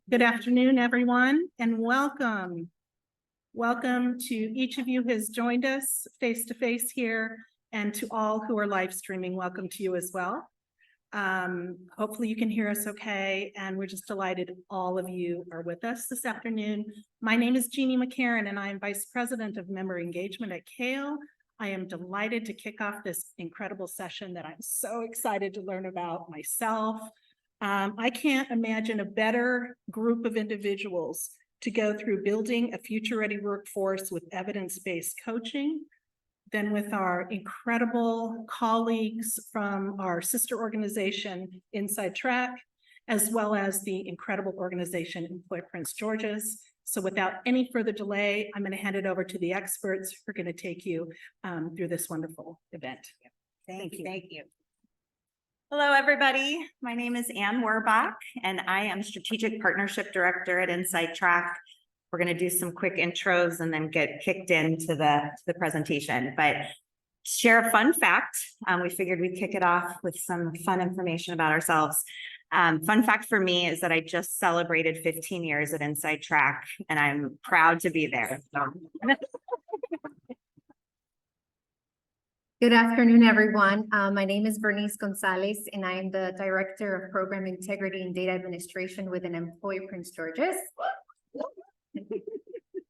Good afternoon, everyone, and welcome. Welcome to each of you who has joined us face to face here, and to all who are live streaming, welcome to you as well. Hopefully you can hear us okay, and we're just delighted all of you are with us this afternoon. My name is Jeannie McCarron, and I am Vice President of Member Engagement at CAEL. I am delighted to kick off this incredible session that I'm so excited to learn about myself. I can't imagine a better group of individuals to go through building a future-ready workforce with evidence-based coaching than with our incredible colleagues from our sister organization, Inside Track, as well as the incredible organization, Employ Prince George's. So without any further delay, I'm going to hand it over to the experts who are going to take you through this wonderful event. Thank you. Thank you. Hello, everybody. My name is Ann Werbach, and I am Strategic Partnership Director at Inside Track. We're going to do some quick intros and then get kicked into the presentation. But share a fun fact. We figured we'd kick it off with some fun information about ourselves. Fun fact for me is that I just celebrated 15 years at Inside Track, and I'm proud to be there. Good afternoon, everyone. My name is Bernice Gonzalez, and I am the Director of Program Integrity and Data Administration within Employ Prince George's.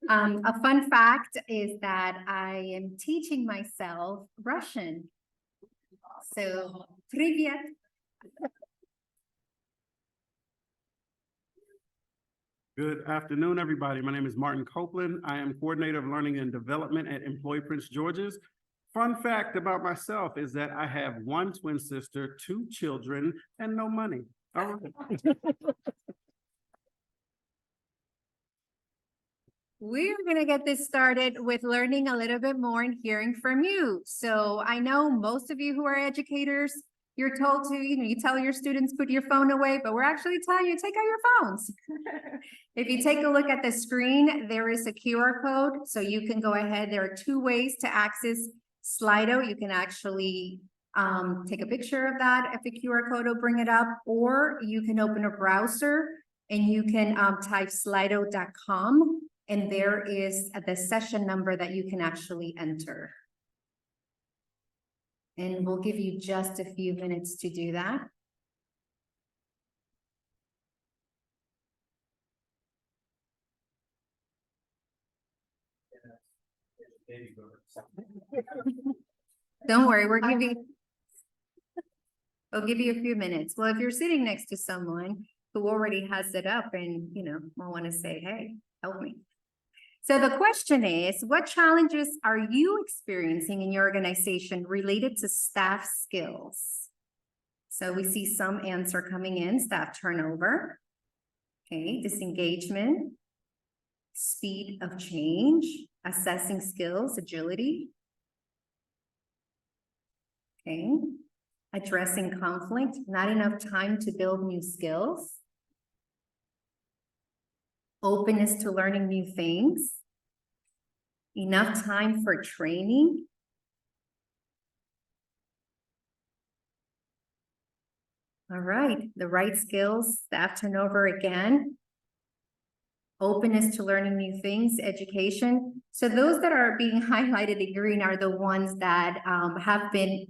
A fun fact is that I am teaching myself Russian. So, привет. Good afternoon, everybody. My name is Martin Copeland. I am Coordinator of Learning and Development at Employ Prince George's. Fun fact about myself is that I have one twin sister, 2 children, and no money. All right. We're going to get this started with learning a little bit more and hearing from you. So I know most of you who are educators, you're told to, you tell your students, put your phone away, but we're actually telling you, take out your phones. If you take a look at the screen, there is a QR code. So you can go ahead. There are 2 ways to access Slido. You can actually take a picture of that if the QR code will bring it up, or you can open a browser and you can type slido.com, and there is the session number that you can actually enter. And we'll give you just a few minutes to do that. Don't worry, we'll give you a few minutes. Well, if you're sitting next to someone who already has it up and, will want to say, hey, help me. So the question is, what challenges are you experiencing in your organization related to staff skills? So we see some answer coming in: staff turnover, okay, disengagement, speed of change, assessing skills, agility, okay, addressing conflict, not enough time to build new skills, openness to learning new things, enough time for training, all right, the right skills, staff turnover again, openness to learning new things, education. So those that are being highlighted in green are the ones that have been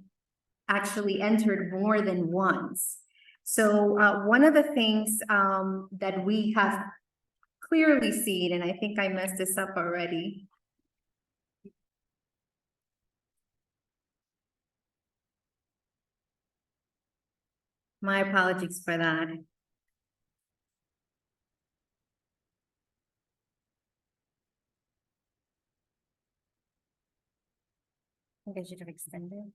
actually entered more than once. So one of the things that we have clearly seen, and I think I messed this up already. My apologies for that. I think I should have extended.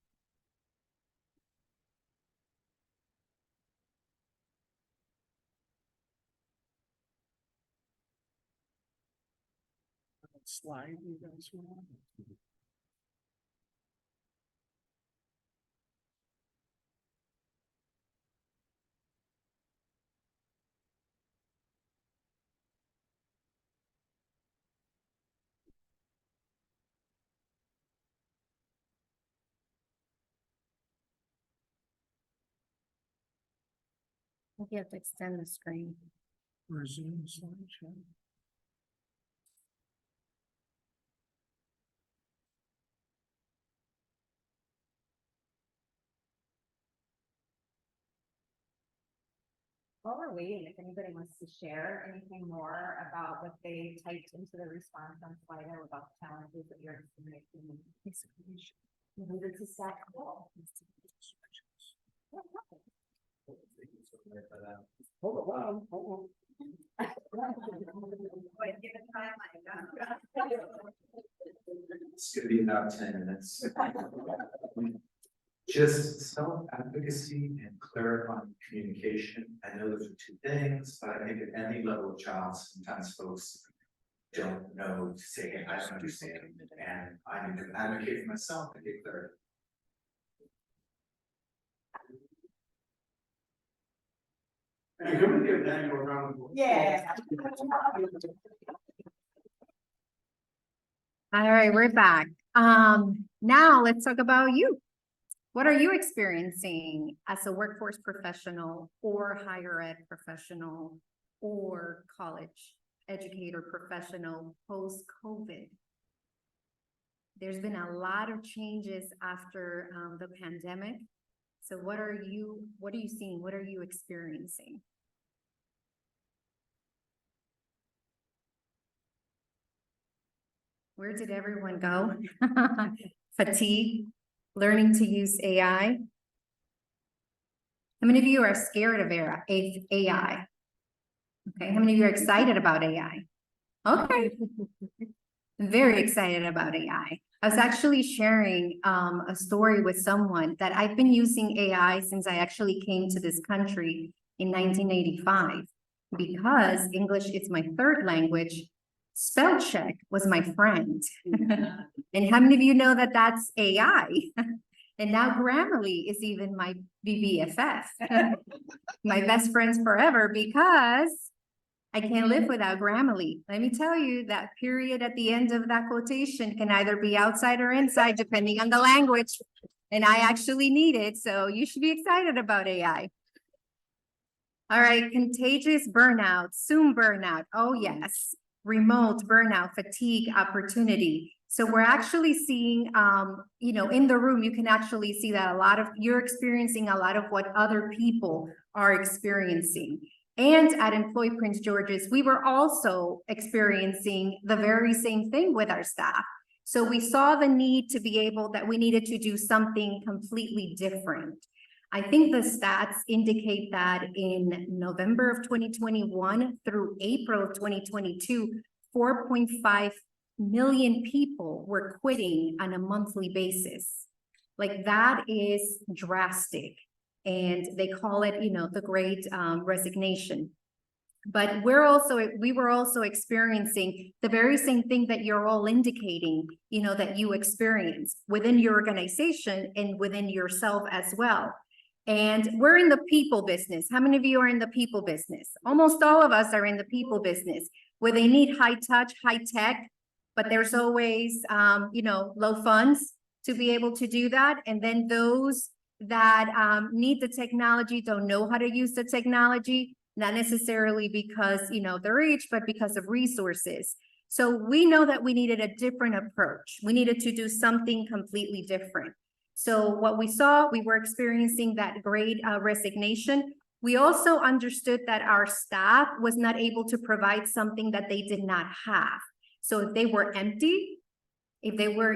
Slide you guys want. You have to extend the screen. Resume slideshow. While we're waiting, if anybody wants to share anything more about what they typed into the response on Slido about the challenges that you're experiencing. Needed to set goal. Hold on, hold Wait, give it time, It's gonna be about 10 minutes. Just self-advocacy and clarifying communication. I know those are two things, but I think at any level of child, sometimes folks don't know to say, hey, I don't understand, and I need to advocate for myself and get clarity. on. Can we give Daniel a round of applause? Yeah. All right, we're back. Now let's talk about you. What are you experiencing as a workforce professional or higher ed professional or college educator professional post-COVID? There's been a lot of changes after the pandemic. So what are you seeing? What are you experiencing? Where did everyone go? Fatigue, learning to use AI. How many of you are scared of AI? Okay, how many of you are excited about AI? Okay. Very excited about AI. I was actually sharing a story with someone that I've been using AI since I actually came to this country in 1985 because English is my third language. Spell check was my friend. And how many of you know that that's AI? And now Grammarly is even my BBFF, my best friends forever, because I can't live without Grammarly. Let me tell you, that period at the end of that quotation can either be outside or inside, depending on the language. And I actually need it, so you should be excited about AI. All right, contagious burnout, Zoom burnout. Oh yes, remote burnout, fatigue, opportunity. So we're actually seeing, in the room, you can actually see that you're experiencing a lot of what other people are experiencing. And at Employ Prince George's, we were also experiencing the very same thing with our staff. So we saw the need to we needed to do something completely different. I think the stats indicate that in November of 2021 through April of 2022, 4.5 million people were quitting on a monthly basis. Like, that is drastic. And they call it, the great resignation. But we were also experiencing the very same thing that you're all indicating, that you experience within your organization and within yourself as well. And we're in the people business. How many of you are in the people business? Almost all of us are in the people business, where they need high touch, high tech, but there's always, low funds to be able to do that. And then those that need the technology don't know how to use the technology, not necessarily because, they're rich, but because of resources. So we know that we needed a different approach. We needed to do something completely different. So what we saw, we were experiencing that great resignation. We also understood that our staff was not able to provide something that they did not have. So if they were empty, if they were,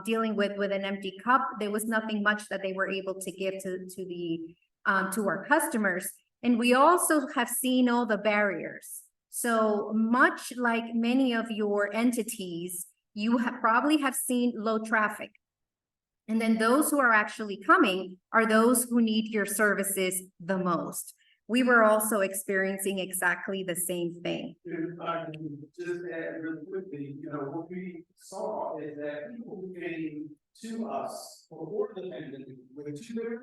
dealing with an empty cup, there was nothing much that they were able to give to our customers. And we also have seen all the barriers. So much like many of your entities, you probably have seen low traffic. And then those who are actually coming are those who need your services the most. We were also experiencing exactly the same thing. If I can just add really quickly, what we saw is that people who came to us before the pandemic with 2 barriers,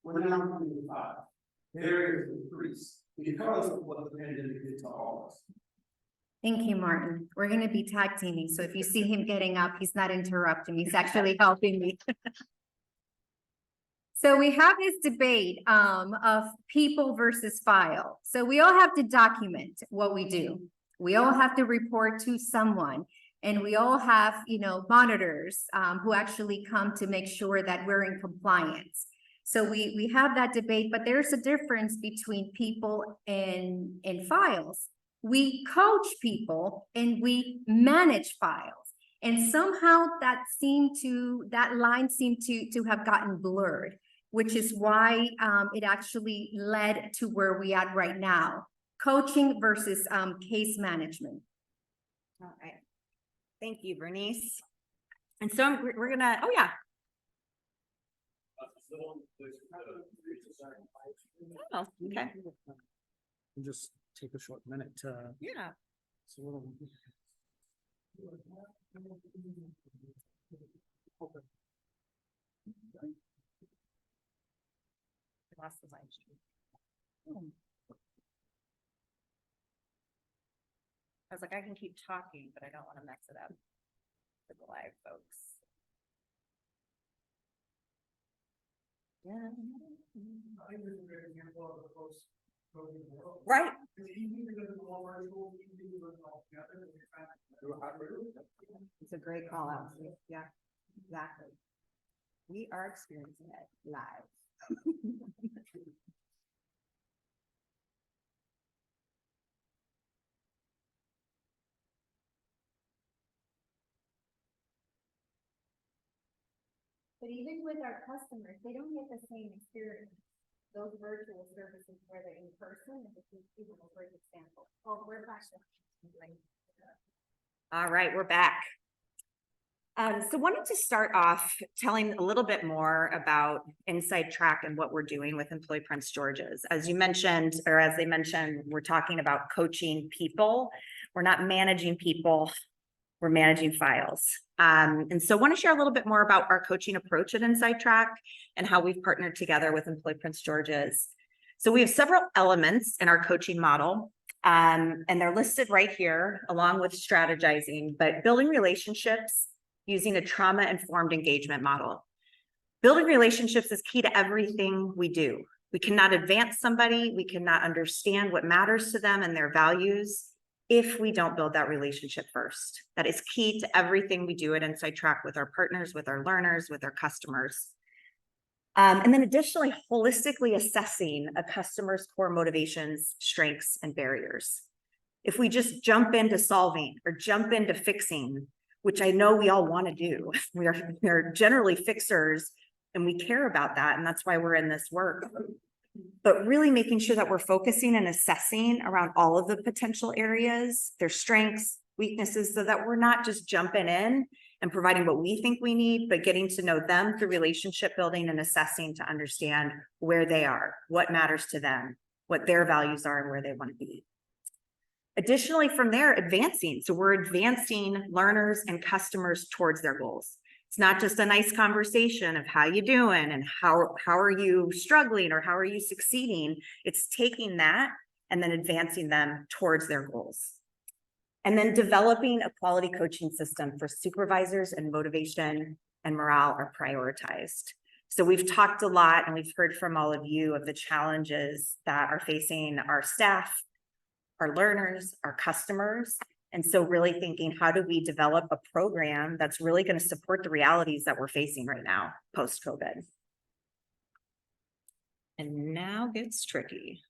we're now coming with 5. Barriers increased because of what the pandemic did to all of us. Thank you, Martin. We're going to be tag teaming. So if you see him getting up, he's not interrupting. He's actually helping me. So we have this debate of people versus file. So we all have to document what we do. We all have to report to someone, and we all have, monitors who actually come to make sure that we're in compliance. So we have that debate, but there's a difference between people and files. We coach people and we manage files. And somehow that line seemed to have gotten blurred, which is why it actually led to where we at right now. Coaching versus case management. All right. Thank you, Bernice. And so we're gonna, oh yeah. Oh, okay. We'll just take a short minute to. Yeah. It's a little. Lost the live stream. I was like, I can keep talking, but I don't want to mess it up for the live folks. Yeah. Right. It's a great call out. Yeah, exactly. We are experiencing it live. But even with our customers, they don't get the same experience. Those virtual services where they're in person, and this is even a great example. Oh, we're back. All right, we're back. So wanted to start off telling a little bit more about Inside Track and what we're doing with Employee Prince George's. As you mentioned, or as they mentioned, we're talking about coaching people. We're not managing people, we're managing files. And so I want to share a little bit more about our coaching approach at Inside Track and how we've partnered together with Employee Prince George's. So we have several elements in our coaching model, and they're listed right here along with strategizing, but building relationships using a trauma-informed engagement model. Building relationships is key to everything we do. We cannot advance somebody, we cannot understand what matters to them and their values if we don't build that relationship first. That is key to everything we do at Inside Track with our partners, with our learners, with our customers. And then additionally, holistically assessing a customer's core motivations, strengths, and barriers. If we just jump into solving or jump into fixing, which I know we all want to do, we are generally fixers and we care about that. And that's why we're in this work. But really making sure that we're focusing and assessing around all of the potential areas, their strengths, weaknesses, so that we're not just jumping in and providing what we think we need, but getting to know them through relationship building and assessing to understand where they are, what matters to them, what their values are, and where they want to be. Additionally, from there, advancing. So we're advancing learners and customers towards their goals. It's not just a nice conversation of how you doing and how are you struggling or how are you succeeding. It's taking that and then advancing them towards their goals. And then developing a quality coaching system for supervisors, and motivation and morale are prioritized. So we've talked a lot and we've heard from all of you of the challenges that are facing our staff, our learners, our customers. And so really thinking, how do we develop a program that's really going to support the realities that we're facing right now, post-COVID? And now gets tricky.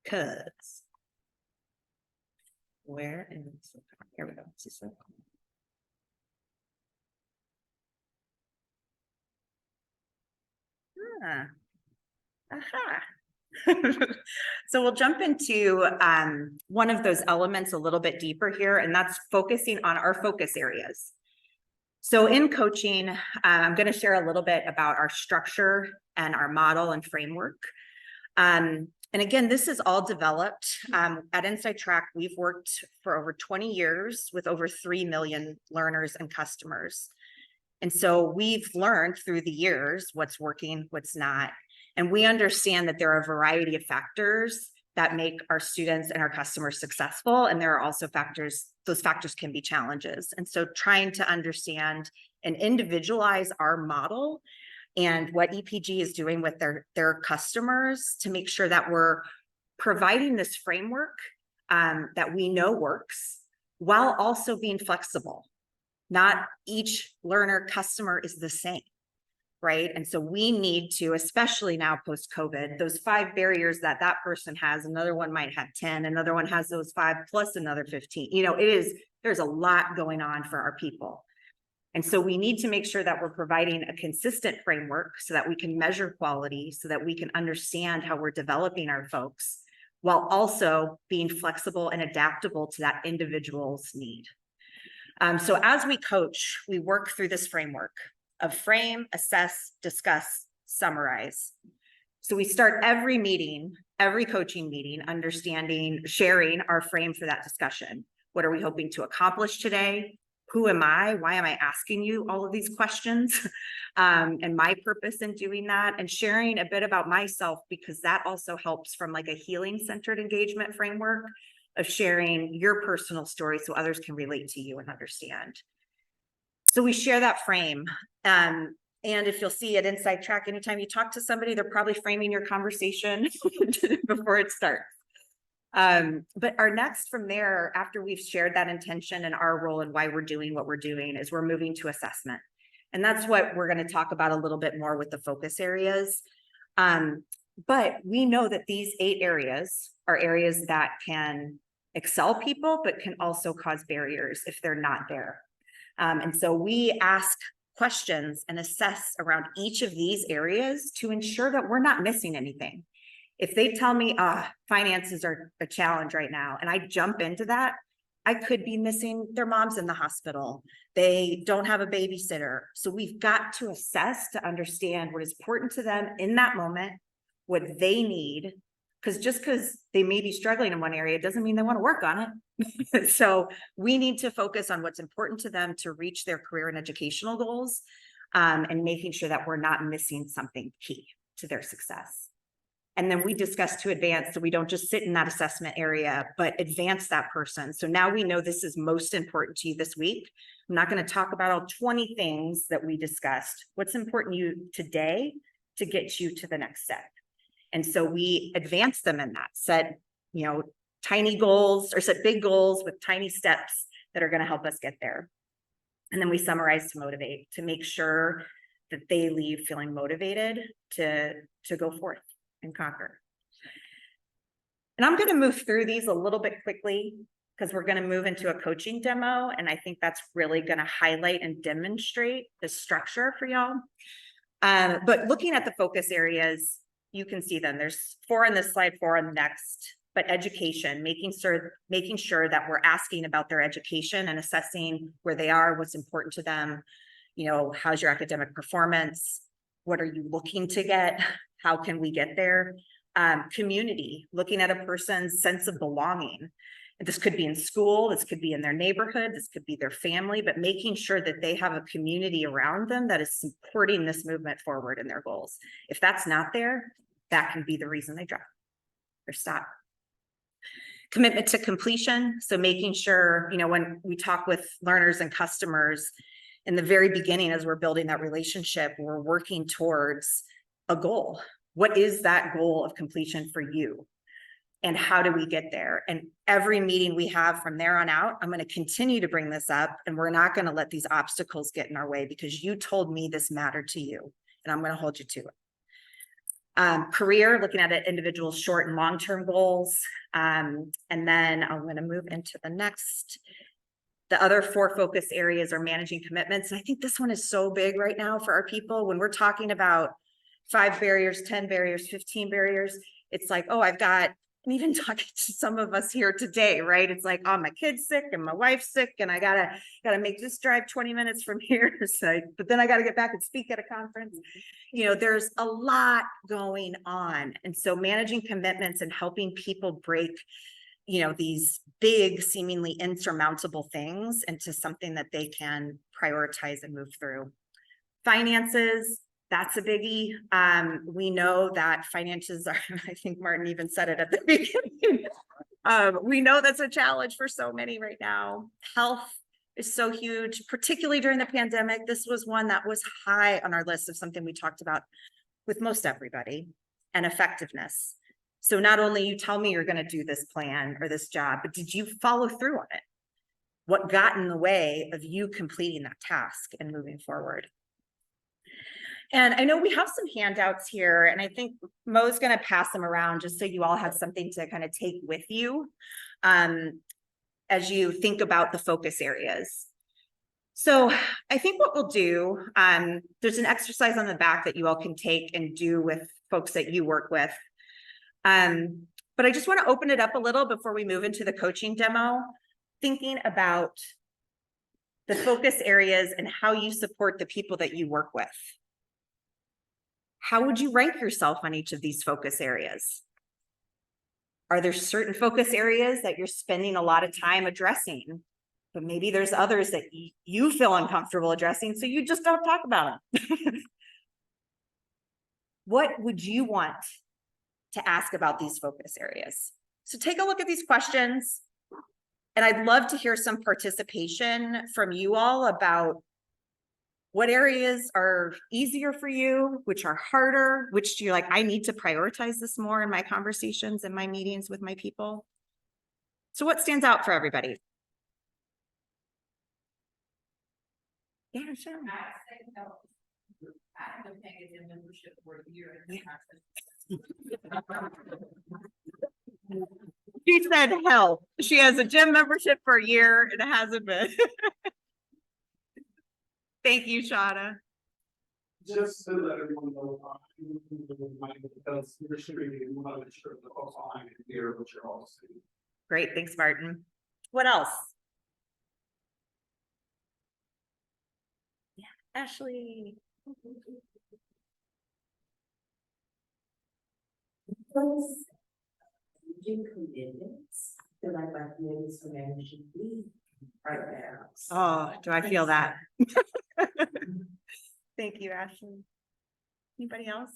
Because where is, here we go. Aha. So we'll jump into one of those elements a little bit deeper here, and that's focusing on our focus areas. So in coaching, I'm going to share a little bit about our structure and our model and framework. And again, this is all developed at Inside Track. We've worked for over 20 years with over 3 million learners and customers. And so we've learned through the years what's working, what's not. And we understand that there are a variety of factors that make our students and our customers successful. And there are also factors, those factors can be challenges. And so trying to understand and individualize our model and what EPG is doing with their customers to make sure that we're providing this framework that we know works while also being flexible. Not each learner customer is the same, right? And so we need to, especially now post-COVID, those 5 barriers that that person has, another one might have 10, another one has those 5 plus another 15. You know, there's a lot going on for our people. And so we need to make sure that we're providing a consistent framework so that we can measure quality, so that we can understand how we're developing our folks, while also being flexible and adaptable to that individual's need. So as we coach, we work through this framework of frame, assess, discuss, summarize. So we start every meeting, every coaching meeting, sharing our frame for that discussion. What are we hoping to accomplish today? Who am I? Why am I asking you all of these questions? And my purpose in doing that, and sharing a bit about myself, because that also helps from like a healing-centered engagement framework of sharing your personal story so others can relate to you and understand. So we share that frame. And if you'll see at Inside Track, anytime you talk to somebody, they're probably framing your conversation before it starts. But our next from there, after we've shared that intention and our role and why we're doing what we're doing, is we're moving to assessment. And that's what we're going to talk about a little bit more with the focus areas. But we know that these 8 areas are areas that can excel people, but can also cause barriers if they're not there. And so we ask questions and assess around each of these areas to ensure that we're not missing anything. If they tell me, finances are a challenge right now, and I jump into that, I could be missing their mom's in the hospital. They don't have a babysitter. So we've got to assess to understand what is important to them in that moment, what they need, because just because they may be struggling in one area doesn't mean they want to work on it. So we need to focus on what's important to them to reach their career and educational goals, and making sure that we're not missing something key to their success. And then we discuss to advance, so we don't just sit in that assessment area, but advance that person. So now we know this is most important to you this week. I'm not going to talk about all 20 things that we discussed. What's important to you today to get you to the next step? And so we advance them in that, set, tiny goals, or set big goals with tiny steps that are going to help us get there. And then we summarize to motivate, to make sure that they leave feeling motivated to go forth and conquer. And I'm going to move through these a little bit quickly because we're going to move into a coaching demo. And I think that's really going to highlight and demonstrate the structure for y'all. But looking at the focus areas, you can see them. There's 4 on this slide, 4 on the next. But education, making sure that we're asking about their education and assessing where they are, what's important to them. How's your academic performance? What are you looking to get? How can we get there? Community, looking at a person's sense of belonging. This could be in school, this could be in their neighborhood, this could be their family, but making sure that they have a community around them that is supporting this movement forward in their goals. If that's not there, that can be the reason they drop or stop. Commitment to completion. So making sure, when we talk with learners and customers in the very beginning, as we're building that relationship, we're working towards a goal. What is that goal of completion for you? And how do we get there? And every meeting we have from there on out, I'm going to continue to bring this up, and we're not going to let these obstacles get in our way because you told me this mattered to you, and I'm going to hold you to it. Career, looking at an individual's short and long-term goals. And then I'm going to move into the other 4 focus areas are managing commitments. And I think this one is so big right now for our people. When we're talking about 5 barriers, 10 barriers, 15 barriers, it's like, and even talking to some of us here today, right? It's like, my kid's sick and my wife's sick and I gotta make this drive 20 minutes from here. But then I gotta get back and speak at a conference. There's a lot going on. And so managing commitments and helping people break, these big, seemingly insurmountable things into something that they can prioritize and move through. Finances. That's a biggie. We know that finances are, I think Martin even said it at the beginning. We know that's a challenge for so many right now. Health, is so huge, particularly during the pandemic. This was one that was high on our list of something we talked about with most everybody, and effectiveness. So not only you tell me you're going to do this plan or this job, but did you follow through on it? What got in the way of you completing that task and moving forward? And I know we have some handouts here, and I think Mo's going to pass them around just so you all have something to kind of take with you as you think about the focus areas. So I think what we'll do, there's an exercise on the back that you all can take and do with folks that you work with. But I just want to open it up a little before we move into the coaching demo, thinking about the focus areas and how you support the people that you work with. How would you rank yourself on each of these focus areas? Are there certain focus areas that you're spending a lot of time addressing, but maybe there's others that you feel uncomfortable addressing, so you just don't talk about them? What would you want to ask about these focus areas? So take a look at these questions, and I'd love to hear some participation from you all about what areas are easier for you, which are harder, which do you like, I need to prioritize this more in my conversations and my meetings with my people. So what stands out for everybody? Yeah, sure. I haven't paid a membership for a year. She said hell. She has a gym membership for a year and it hasn't been. Thank you, Shada. Just to let everyone know, because we're sure you want to make sure the folks online can hear what you're all saying. Great, thanks, Martin. What else? Yeah, Ashley. Commitments that I'd like to so many should be right now. Oh, do I feel that? Thank you, Ashley. Anybody else?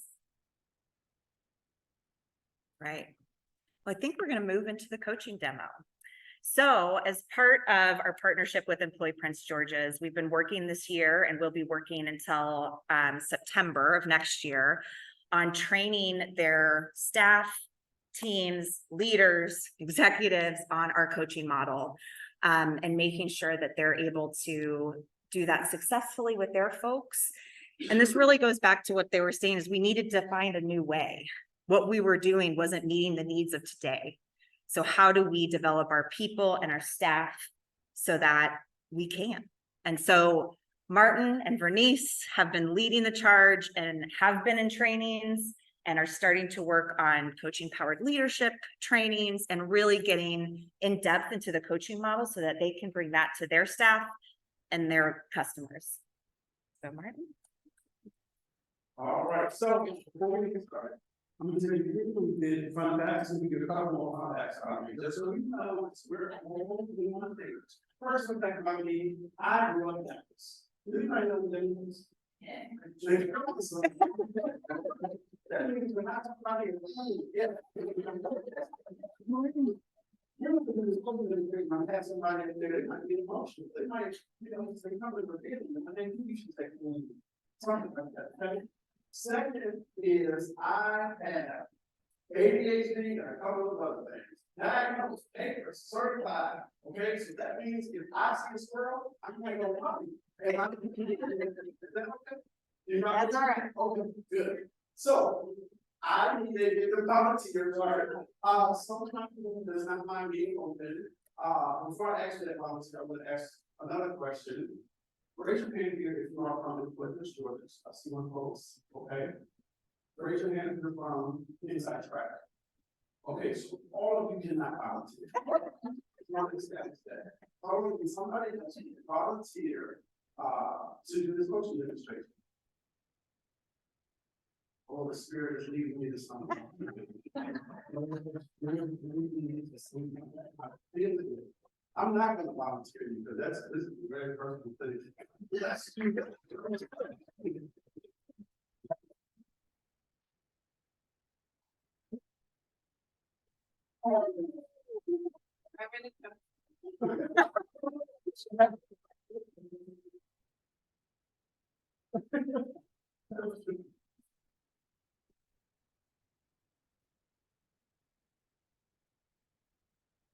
Right. Well, I think we're going to move into the coaching demo. So as part of our partnership with Employee Prince George's, we've been working this year and we'll be working until September of next year on training their staff, teams, leaders, executives on our coaching model, and making sure that they're able to do that successfully with their folks. And this really goes back to what they were saying, is we needed to find a new way. What we were doing wasn't meeting the needs of today. So how do we develop our people and our staff so that we can? And so Martin and Vernice have been leading the charge and have been in trainings and are starting to work on coaching powered leadership trainings and really getting in depth into the coaching model so that they can bring that to their staff and their customers. So Martin. All right, so before we get started, I'm gonna tell you what we did fun facts and we get a couple more fun facts out of you, just so you know we're all doing one thing. First fun fact about me, I grew up in Texas. Do anybody know what that means? That means we're not talking about it. Yeah. Might have somebody in there that might be emotional. They might, say something for them, and then you should take something like that. Okay? Second is I have ADHD and a couple of other things. Diagnosed, papers, certified. Okay, so that means if I see a squirrel, I'm gonna go puppy. Is that okay? That's all right. Okay, good. So I need to get the volunteers. Sometimes does not mind being open. Before I ask you that volunteer, I'm gonna ask another question. Raise your hand here if you are from Employee Prince George's. I see one folks, okay? Raise your hand if you're from Inside Track. Okay, so all of you cannot volunteer. Not understand that. Probably somebody has to volunteer to do this coaching demonstration. Oh, the spirit is leading me to something. I'm not gonna volunteer you, because this is a very personal thing. Yes.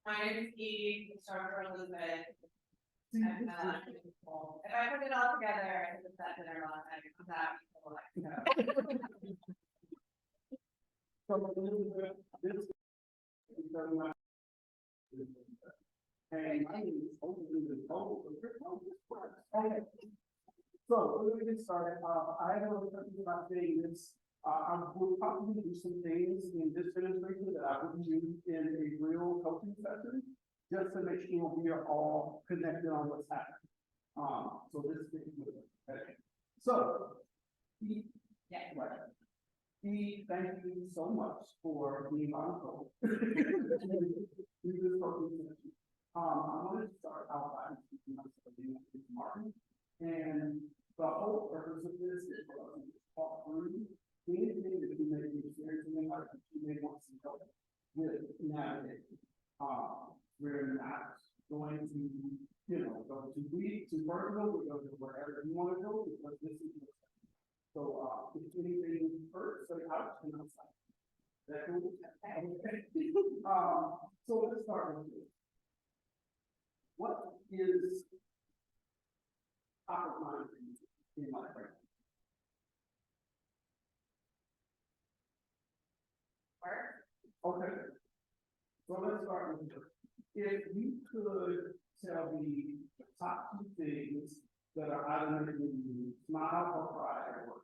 My name is Edie, instructor Elizabeth. If I put it all together, I just sat there last night, I'm happy. Hey, my name is Okay. So, we're gonna get started. I have a question about saying this. I will probably do some things in this administration that I wouldn't do in a real coaching session, just to make sure we are all connected on what's happening. So this is, okay. So, Yeah. right. Thank you so much for being on call. I wanted to start out by introducing myself. My name is Martin, and the whole purpose of this is for us to talk through anything that you may be experiencing in life that you may want some help with navigating. We're not going to, go too deep, too personal, we're going to go wherever you want to go, because this is your sector. So, if anything hurts, say ouch and outside. That cool? Okay. So let's start with this. What is top of mind for you in life right now? Okay. So let's start with this. If you could tell me the top two things that are either making you smile or cry at work.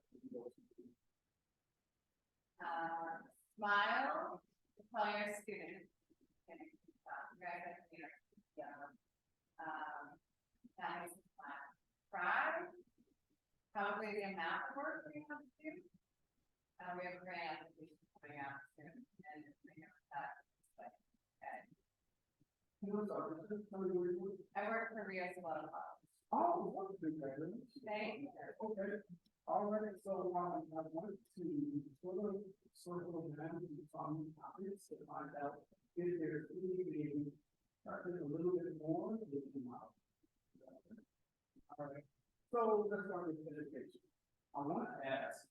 Smile, tell your students. That makes me smile. Cry, probably the amount of work we have to do. We have a grant application coming out soon, and figure out that. But, okay. I work for Rio Salado. Oh, what a big thing. Thank you. Okay, all right, so, I wanted to sort of circle down to some topics to find out if there's anything, a little bit more that you know. All right, so let's start with education. I want to ask,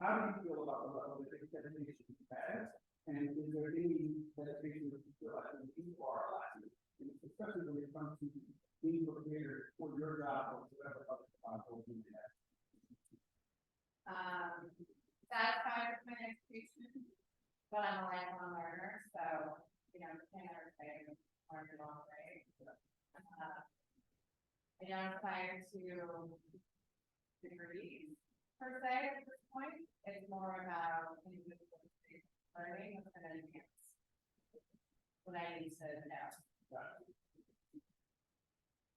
how do you feel about the level of education you have? And is there any education that you feel like you are lacking, especially when it comes to being prepared for your job or whatever other job you have? Satisfied with my education, but I'm a lifelong learner, so, can't ever say I've learned it all day. I don't aspire to degrees per se at this point. It's more about individual learning and enhance what I need to know.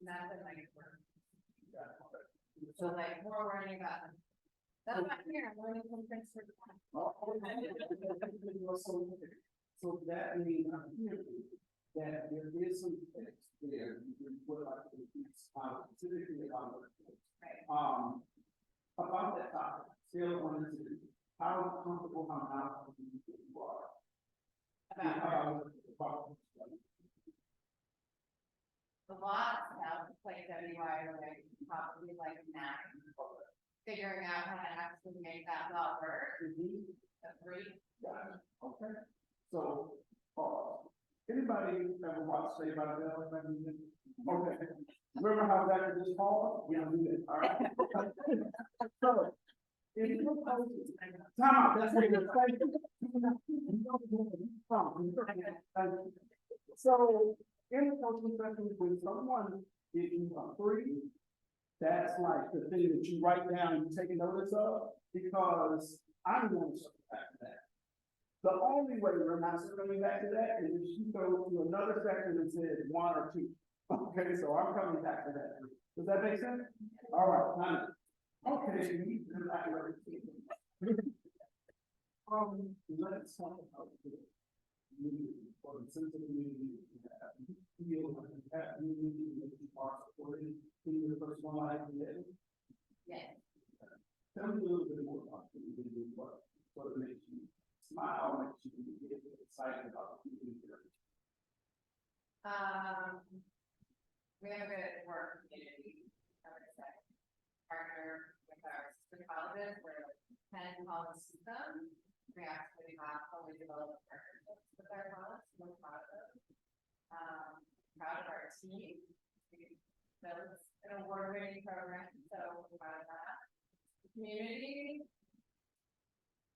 And that's in my work. So like more learning about them. That's not here, I'm learning some things for the time. So that means I'm hearing that there is some things there you would like to increase, specifically about Right. about that topic, scale of 1 to 2, how comfortable, how not you are. About About a lot of stuff, like WI, like probably like 9. Figuring out how to actually make that law work. A 3. yeah, okay. So, anybody ever watched Saved by the Bell? Okay. Remember how that just paused? We don't do that, all right? So, if you time out, that's what you're saying. So, in the coaching session, when someone gives you a 3, that's like the thing that you write down and you take notice of, because I'm going to circle back to that. The only way we're not circling back to that is if you go to another section that says 1 or 2. Okay, so I'm coming back to that. Does that make sense? All right, fine. Okay, we need to evaluate. Let's talk about the community, or the sense of community that you feel like that community that you are supporting in your personal life today. Yes. Tell me a little bit more about the community, what sort of makes you smile, makes you get excited about the community. We have a good work community, I would say. Partner with our sister colleges, we're 10 college system. We actually have fully developed partnerships with our college, we're proud of those. team. So it's an award-winning program, so we're proud of that. Community.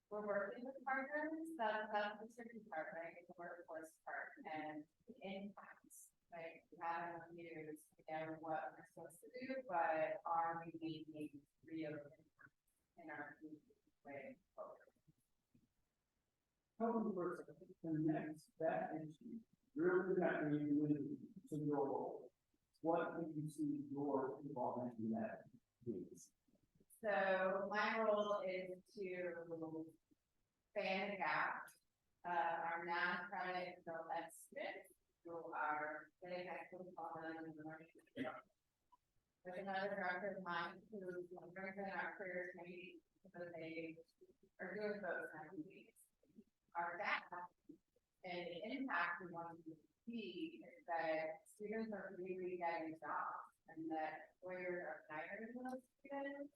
We're working with partners, that's the tricky part, right, the workforce part, and the impacts, like, we haven't used, again, what we're supposed to do, but are we making real impact in our community way forward? Help me first connect that issue, really that community to your role. What do you see your involvement in that means? So my role is to span the gap, our non-credit adult students who are getting high school diploma and learning. There's another director of mine who brings in our career committee, so they are doing those kind of meetings. Our gap and the impact we want to see is that students are really getting jobs and that employers are hiring those students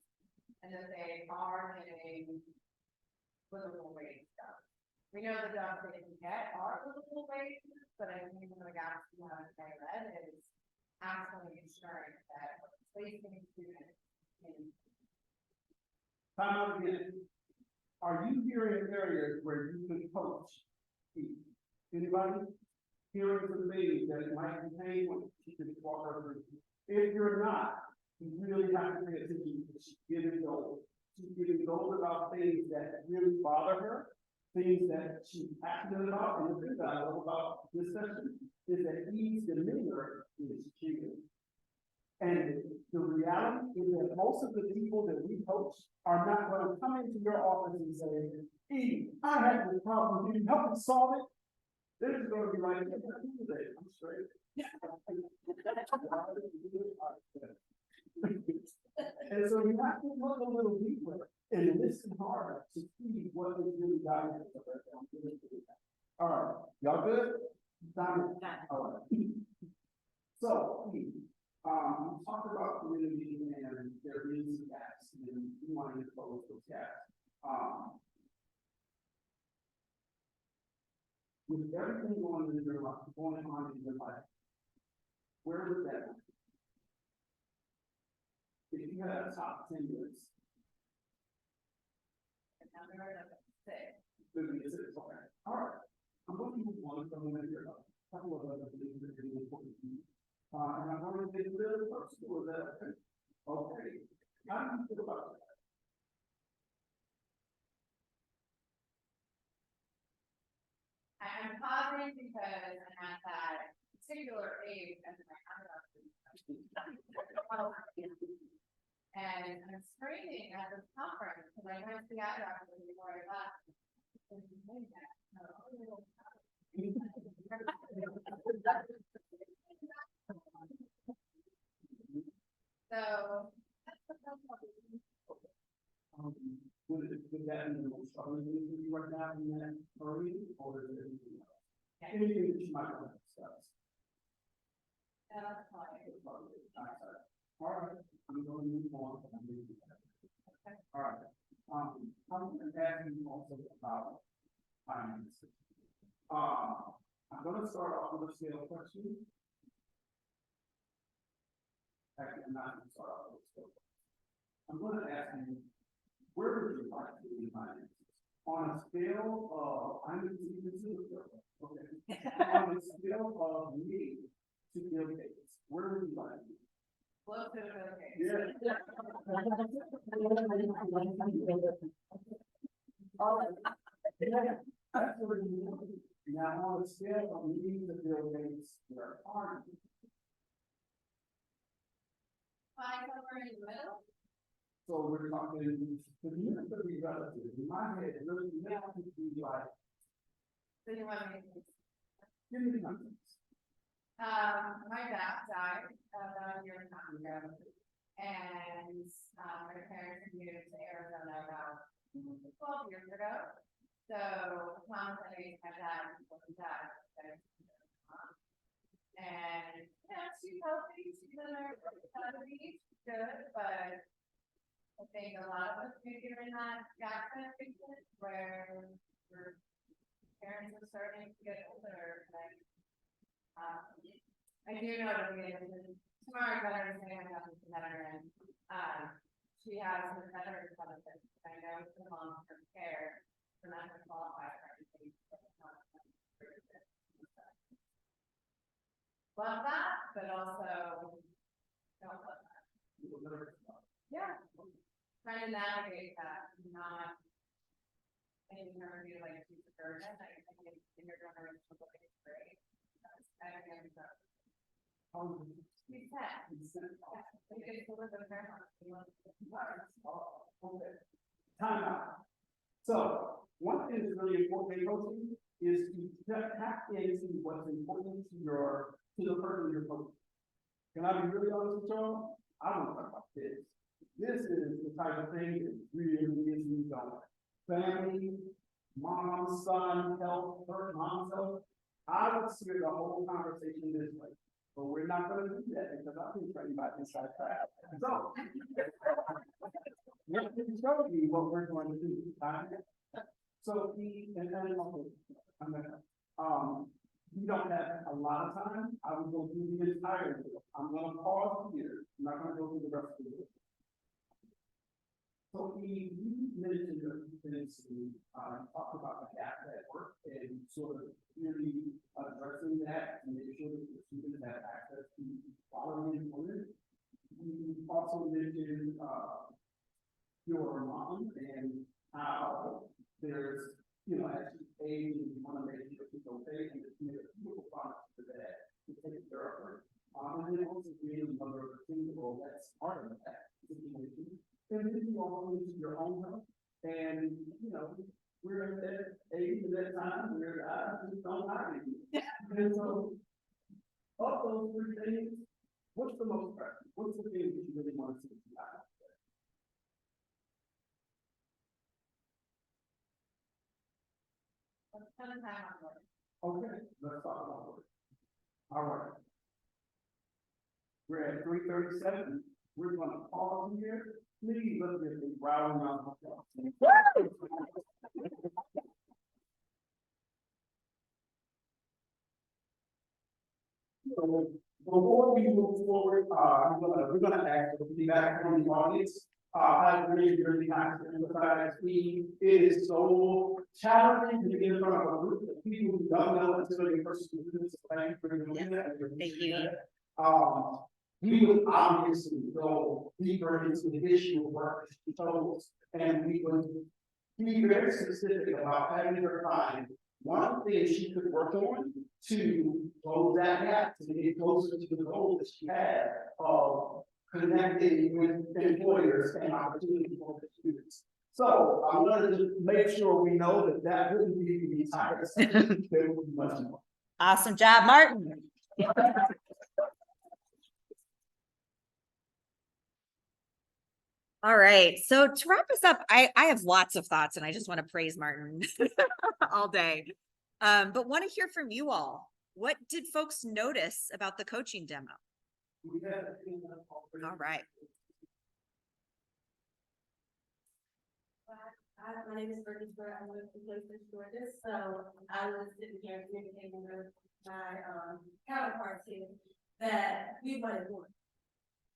and that they are getting livable wage jobs. We know the jobs they can get are livable wages, but I think one of the gaps we want to say that is actually ensuring that we're placing students in. Time out again. Are you hearing areas where you could coach? Anybody? Hearing some things that might contain what you could walk her through. If you're not, you really have to pay attention to getting goals. She's getting goals about things that really bother her, things that she's passionate about, and the thing that I love about this session is that each demeanor is cheating. And the reality is that most of the people that we coach are not going to come into your office and say, "Hey, I have this problem, can you help me solve it?" They're just going to be like, "I'm straight." And so you have to look a little deeper and listen harder to see what is really valuable. All right, y'all good? Done. All right. So, we talked about community and there is gaps and we want to close those gaps. With everything going on in your life, where would that be? If you had a top 10 list. Okay. All right. I'm going to move on from here. A couple of other things that are really important to me. And I'm going to take a little first school. Is that okay? Okay. How do you feel about that? I'm pausing because I'm at that particular age as my and I'm screaming at this conference because I went to the address before I left. So. Would that be the most troubling thing for you right now in that hurry, or is there anything else? Anything that you might want to discuss? That's fine. All right, I'm going to move on. All right. I'm going to ask you also about finances. I'm going to start off with a scale question. Actually, I'm not going to start off with a scale question. I'm going to ask you, where would you like to be finances? On a scale of, I'm going to see this in the okay. On a scale of me to Bill Gates, where would you like to be? Close to the case. Yeah. All right. Yeah, that's what it is. Now, on a scale of me to Bill Gates, where are you? Find somewhere in the middle. So we're talking, the unit could be relative. In my head, really, now it could be like, So you want me to? give me the numbers. My dad died about a year and a half ago. And, my parents moved to Arizona about 12 years ago. So, Tom and I had that before he died. And, yeah, she's healthy, she's in her 70s, good, but I think a lot of us maybe are in that gap kind of region where parents are starting to get older, like, I do know that we, tomorrow, veterans day, I have a veteran, she has her veterans benefits, I know it's the long-term care, so not to qualify for anything. But it's not. Love that, but also don't love that. Yeah. Trying to navigate that, not making her feel like she's a burden. I think in your generation, it's great. I think so. She's 10. Yeah. We get to live with her. Time out. So, one thing that's really important in coaching is to tap into what's important to the person you're coaching. Can I be really honest with y'all? I don't talk about this. This is the type of thing that really gets me going. Family, mom, son, health, mom's health. I would steer the whole conversation this way, but we're not gonna do that because I've been trained by Inside Track. So. Let me show you what we're going to do. So we don't have a lot of time. I will go through the entire deal. I'm gonna pause here. I'm not gonna go through the rest of it. So we mentioned previously, talked about the gap at work and sort of really addressing that to make sure that the students have access to quality employment. We also mentioned, your mom and how there's, as you age, and you want to make sure she's okay, and it's made a beautiful promise to that to take care of her. And then also being a mother of a single, that's part of that situation. And then you also into your own health, and we're at that age at that time where I just don't hire you. And so, of those three things, what's the most pressing? What's the thing that you really want to see out? Okay, let's talk about work. All right. We're at 3:37. We're gonna pause here. Please let's get the round around. So before we move forward, we're gonna ask for feedback from the audience. I really have to emphasize, it is so challenging to get in front of a group of people who don't know until they first do this. Thank you. We would obviously go deeper into the issue of work totals, and we would be very specific about having her find one thing she could work on to close that gap, to get closer to the goal that she had of connecting with employers and opportunities for the students. So I wanted to make sure we know that that wouldn't be the entire section. There would be much more. Awesome job, Martin. All right, so to wrap us up, I have lots of thoughts and I just want to praise Martin all day. But want to hear from you all. What did folks notice about the coaching demo? All right. My name is Brittany Burr. I'm with Prince George's. So I was sitting here communicating with my counterparts here that we wanted more.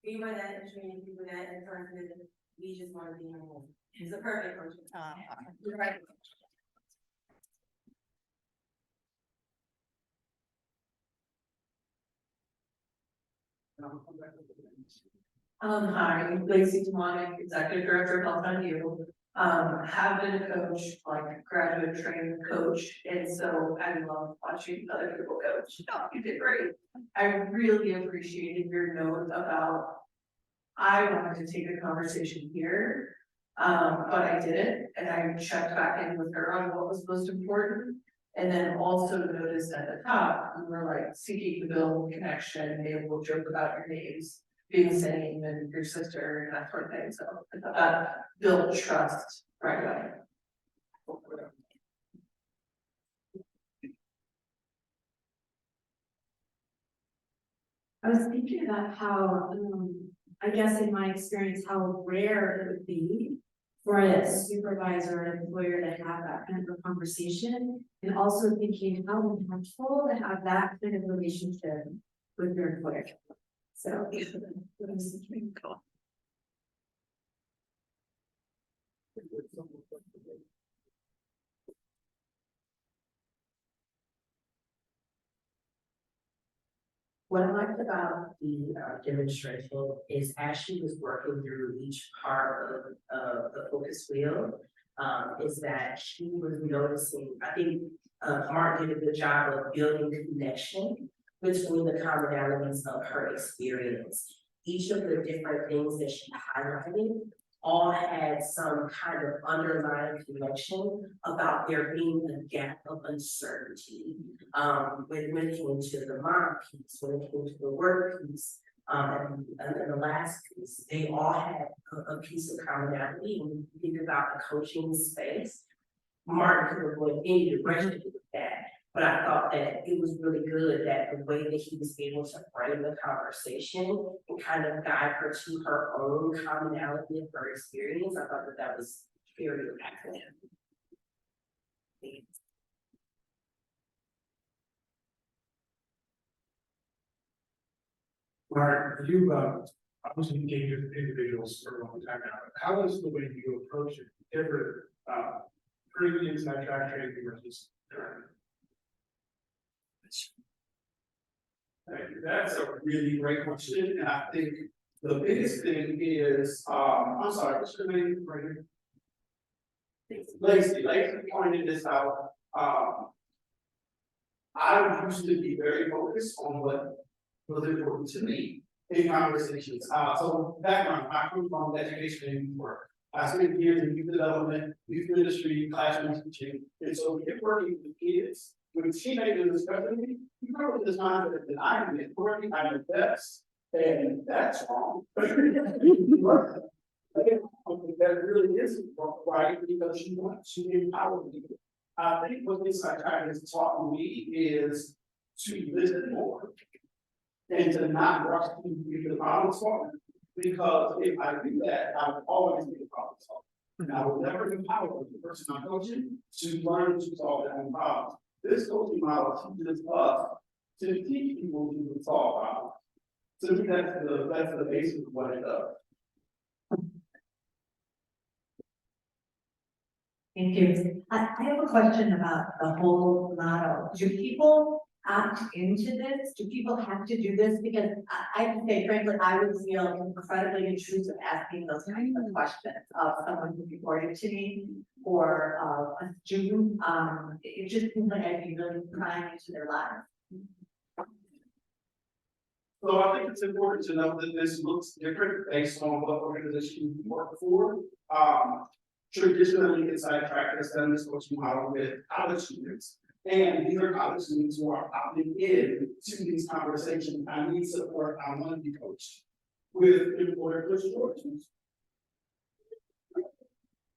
We were that in training, we were that in person, we just want to be more. It's a perfect coach. You're right. Hi, I'm Lacey Demonic, Executive Director of Health on You. Have been a coach, like graduate trained coach, and so I love watching other people coach. Oh, you did great. I really appreciated your note about I wanted to take the conversation here, but I didn't, and I checked back in with her on what was most important. And then also noticed at the top, we were like seeking to build connection, maybe we'll joke about your names being the same and your sister and that sort of thing. So I thought that built trust right away. I was thinking about how, I guess in my experience, how rare it would be for a supervisor or employer to have that kind of a conversation, and also thinking how impactful to have that kind of relationship with your employer. So. What I liked about the demonstration is as she was working through each part of the focus wheel. Is that she was noticing, I think, Martin did a good job of building connection between the commonalities of her experience. Each of the different things that she highlighted all had some kind of underlying connection about there being a gap of uncertainty. When it came to the mom piece, when it came to the work piece, and the last piece, they all had a piece of commonality. And when you think about the coaching space, Martin could have went any direction with that. But I thought that it was really good that the way that he was able to frame the conversation and kind of guide her to her own commonality of her experience, I thought that that was very impactful. Mark, you, obviously engaged with individuals for a long time now. How is the way you approach it different, previous inside track training versus current? Thank you. That's a really great question, and I think the biggest thing is, I'm sorry, what's your name, Brandon? Lacey pointed this out. I used to be very focused on what was important to me in conversations. So background, I come from education and youth work. I spent years in youth development, youth ministry, classroom teaching, and so if working with kids, with teenagers especially, you probably this mindset that I am working, I'm the best, and that's wrong. That really isn't right, because you want to empower people. I think what this psychiatrist has taught me is to listen more and to not rush to be the problem solver. Because if I do that, I will always be the problem solver. And I will never empower the person I'm coaching to learn to solve their own problems. This coaching model teaches us to teach people to solve problems. To me, that's the basis of what it does. Thank you. I have a question about the whole model. Do people opt into this? Do people have to do this? Because I have to say, frankly, I would feel incredibly intrusive asking those kinds of questions of someone who reported to me or a student. It just seems like I'd be really prying into their lives. So I think it's important to know that this looks different based on what organization you work for. Traditionally, Inside Track has done this coaching model with college students. And these are college students who are opting in to these conversations. I need support, I want to be coached with employer push Georgians.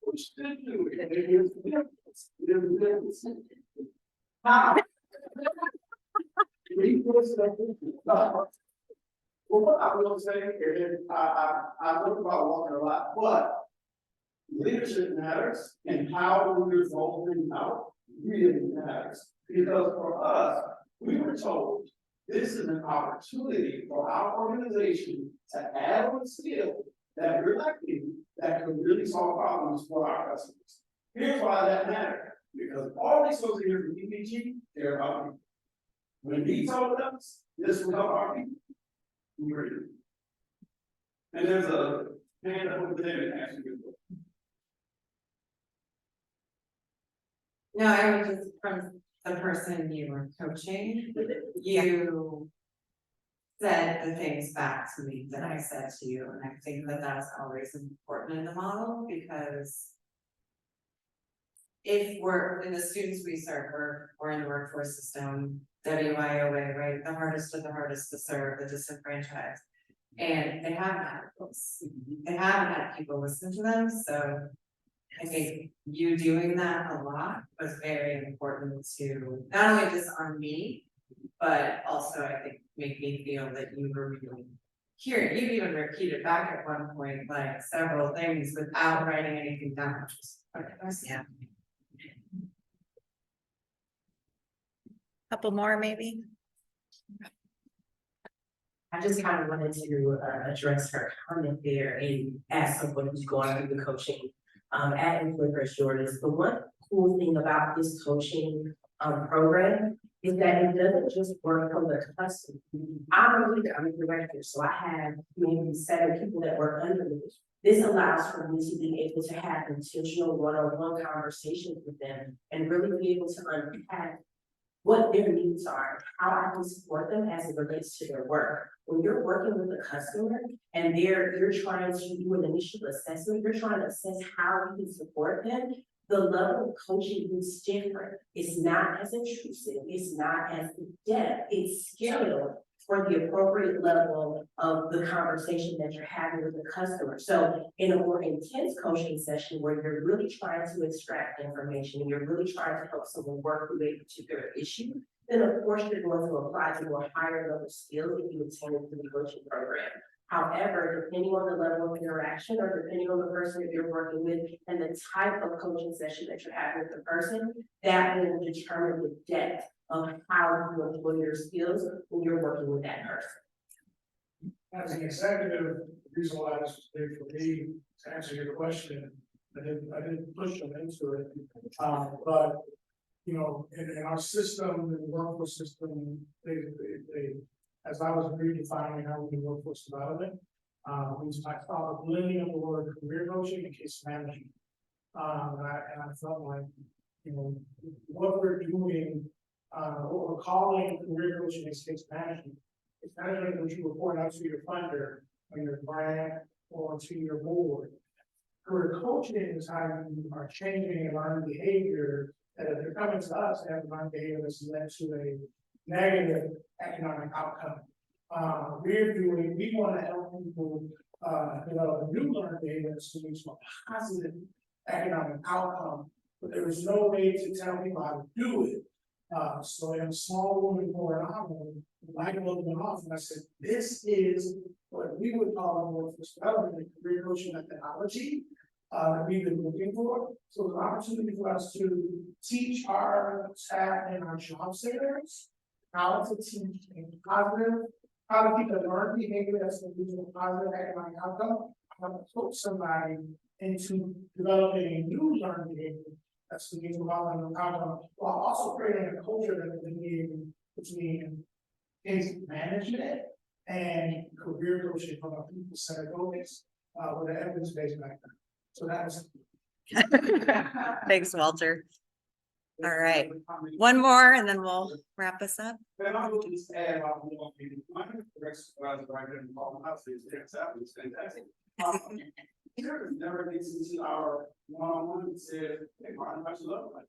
Which did do it. Well, what I will say is, I talk about walking a lot, but leadership matters, and how leaders roll things out really matters. Because for us, we were told this is an opportunity for our organization to add on skill that we're lacking that could really solve problems for our customers. Here's why that matters. Because all these folks here from EPG, they're about people. When he told us this will help our people, we were here. And there's a hand up over there that actually good. No, I was just from the person you were coaching, you said the things back to me that I said to you, and I think that that's always important in the model, because if we're in the students we serve, we're in the workforce system, WIOA, right? The hardest of the hardest to serve, the disenfranchised. And they haven't had books. They haven't had people listen to them, so I think you doing that a lot was very important to not only just on me, but also I think make me feel that you were really hearing. You even repeated back at one point, like several things without writing anything down, which was yeah. Couple more, maybe? I just kind of wanted to address her comment there and ask someone who's going through the coaching at Employee First Jordans. The one cool thing about this coaching program is that it doesn't just work from the customer. I'm a leader, I'm a director, so I have maybe 7 people that work under me. This allows for me to be able to have intentional one-on-one conversations with them and really be able to unpack what their needs are, how I can support them as it relates to their work. When you're working with a customer and you're trying to do an initial assessment, you're trying to assess how you can support them. The level of coaching is different. It's not as intrusive, it's not as in-depth, it's scaled for the appropriate level of the conversation that you're having with the customer. So in a more intense coaching session where you're really trying to extract information and you're really trying to help someone work through a particular issue, then of course you're going to apply to more higher level skills that you attend through the coaching program. However, depending on the level of interaction or depending on the person that you're working with and the type of coaching session that you're having with the person, that will determine the depth of how you employ your skills when you're working with that person. As an executive, the reason why this was big for me, to answer your question, I didn't push them into it. But, you know, in our system, in the workforce system, they, as I was redefining how we do workforce development, I saw a blending of the word career coaching and case management. And I felt like, you know, what we're doing, what we're calling career coaching is case management. It's management which you report out to your funder or your grant or to your board. Career coaching is how you are changing and learning behavior that if you're coming to us and have learned behavior that's led to a negative economic outcome. We want to help people develop a new learning behavior that's leading to a positive economic outcome, but there is no way to tell people how to do it. So in a small room or an hour, I can look them off and I said, this is what we would call a workforce development, career coaching methodology that we've been looking for. So it's an opportunity for us to teach our staff and our job seekers how to teach a positive, how to keep a learned behavior that's going to lead to a positive economic outcome, how to coach somebody into developing a new learned behavior that's going to lead to a positive outcome, while also creating a culture that is between case management and career coaching from a people-centered focus with an evidence-based background. So that was. Thanks, Walter. All right, one more and then we'll wrap this up. But I will just add about one thing. My direct supervisor right here in the Baldwin House is fantastic. There has never been since our one-on-one said, hey, Martin, how's your love life?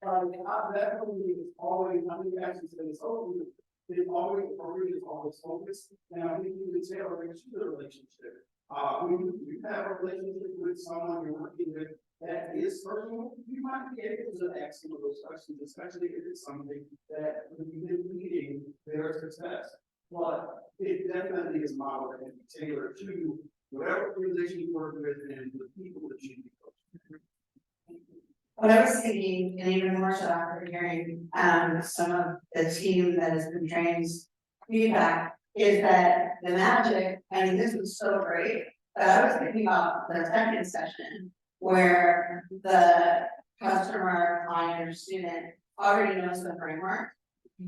That really is always, I think actually said it's always, it's always appropriate, it's always focused. And I think you can tell relationship to the relationship. When you have a relationship with someone you're working with that is personal, you might be able to ask some of those questions, especially if it's something that would be leading their success. But it definitely is modeled and tailored to whatever organization you work with and the people that you coach. What I was thinking, and even more so after hearing some of the team that has been trained feedback, is that the magic, I mean, this was so great, but I was thinking about the second session where the customer, client, or student already knows the framework.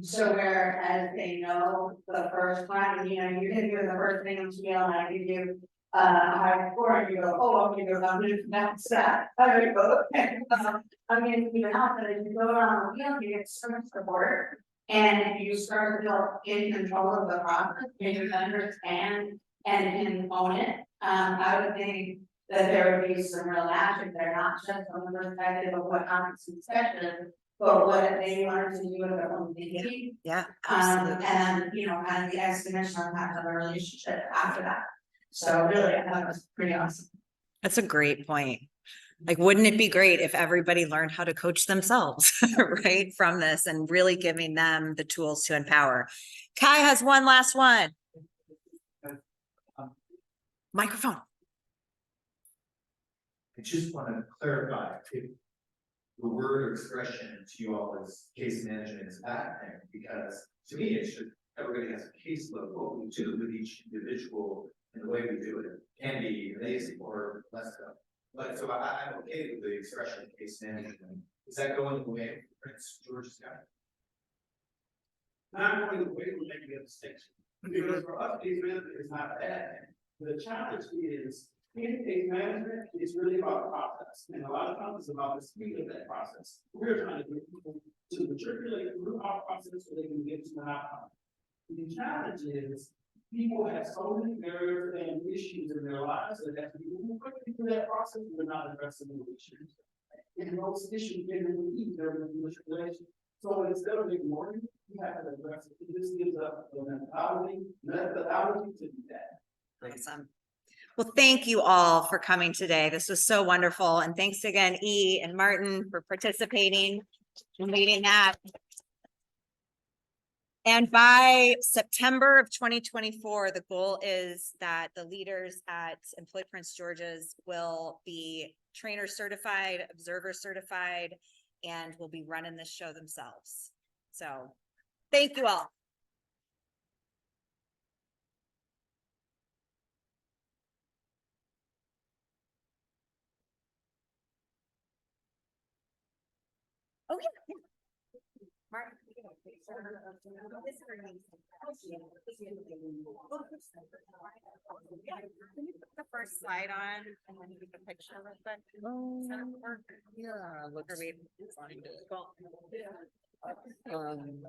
So whereas they know the first time, you know, you hit me with the first thing on scale and I give you a high score and you go, oh, I'm gonna do that stat. I'm gonna go, okay. I mean, you know, that if you go around the wheel, you get so much support. And you start to feel in control of the process, and you understand and can own it. I would think that there would be some real magic there, not just from the perspective of what happens in session, but what they learn to do with their own thinking. Yeah, absolutely. And, you know, kind of the exponential impact of the relationship after that. So really, I thought it was pretty awesome. That's a great point. Like, wouldn't it be great if everybody learned how to coach themselves, right, from this and really giving them the tools to empower? Kai has one last one. Microphone. I just want to clarify, if the word or expression to you all as case management is a bad thing, because to me, it should, everybody has a caseload. What we do with each individual and the way we do it can be amazing or less so. But so I'm okay with the expression case management. Is that going the way of Prince George's County? Not going the way we're making a distinction. Because for us, case management is not a bad thing. The challenge is, in case management, it's really about the process. And a lot of times it's about the speed of that process. We're trying to get people to matriculate through our process so they can get to an outcome. The challenge is, people have so many barriers and issues in their lives that as we move quickly through that process, we're not addressing the issues. And those issues can relieve their matriculation. So instead of ignoring it, you have to address it. This gives us the methodology to do that. Awesome. Well, thank you all for coming today. This was so wonderful. And thanks again, E and Martin, for participating and leading that. And by September of 2024, the goal is that the leaders at Employ Prince George's will be trainer certified, observer certified, and will be running this show themselves. So thank you all. Okay. Martin. Can you put the first slide on and then take a picture of it? Does that work? Yeah, let's Or we- find it. Well, Um,